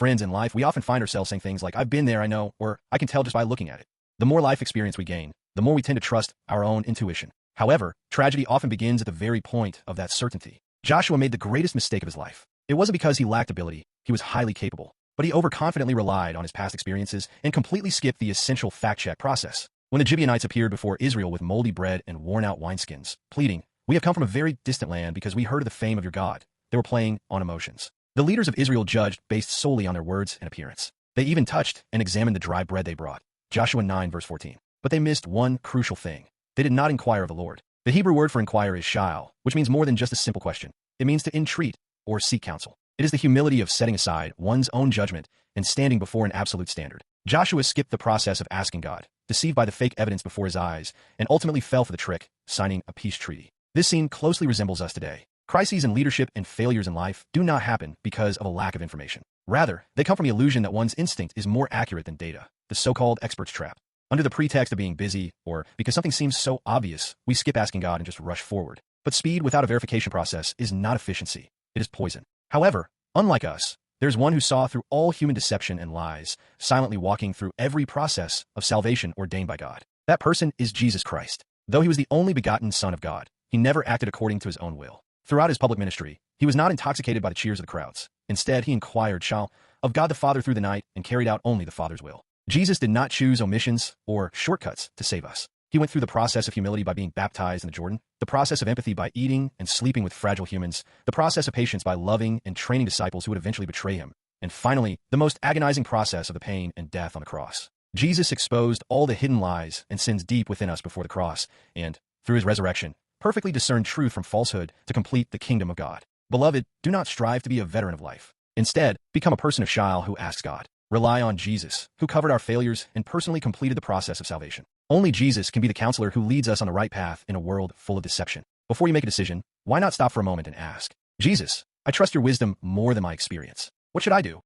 friends in life, we often find ourselves saying things like, I've been there, I know, or I can tell just by looking at it. The more life experience we gain, the more we tend to trust our own intuition. However, tragedy often begins at the very point of that certainty. Joshua made the greatest mistake of his life. It wasn't because he lacked ability, he was highly capable, but he overconfidently relied on his past experiences and completely skipped the essential fact-check process. When the Gibeonites appeared before Israel with moldy bread and worn-out wineskins, pleading, "We have come from a very distant land because we heard of the fame of your God," they were playing on emotions. The leaders of Israel judged based solely on their words and appearance. They even touched and examined the dry bread they brought. Joshua 9 verse 14. But they missed one crucial thing. They did not inquire of the Lord. The Hebrew word for inquire is sha'al, which means more than just a simple question. It means to entreat or seek counsel. It is the humility of setting aside one's own judgment and standing before an absolute standard. Joshua skipped the process of asking God, deceived by the fake evidence before his eyes, and ultimately fell for the trick, signing a peace treaty. This scene closely resembles us today. Crises in leadership and failures in life do not happen because of a lack of information. Rather, they come from the illusion that one's instinct is more accurate than data, the so-called expert's trap. Under the pretext of being busy, or because something seems so obvious, we skip asking God and just rush forward. But speed without a verification process is not efficiency. It is poison. However, unlike us, there's one who saw through all human deception and lies, silently walking through every process of salvation ordained by God. That person is Jesus Christ. Though he was the only begotten Son of God, he never acted according to his own will. Throughout his public ministry, he was not intoxicated by the cheers of the crowds. Instead, he inquired, of God the Father through the night and carried out only the Father's will. Jesus did not choose omissions or shortcuts to save us. He went through the process of humility by being baptized in the Jordan, the process of empathy by eating and sleeping with fragile humans, the process of patience by loving and training disciples who would eventually betray him, and finally, the most agonizing process of the pain and death on the cross. Jesus exposed all the hidden lies and sins deep within us before the cross, and, through his resurrection, perfectly discerned truth from falsehood to complete the kingdom of God. Beloved, do not strive to be a veteran of life. Instead, become a person of sha'al who asks God. Rely on Jesus, who covered our failures and personally completed the process of salvation. Only Jesus can be the counselor who leads us on the right path in a world full of deception. Before you make a decision, why not stop for a moment and ask, Jesus, I trust your wisdom more than my experience. What should I do?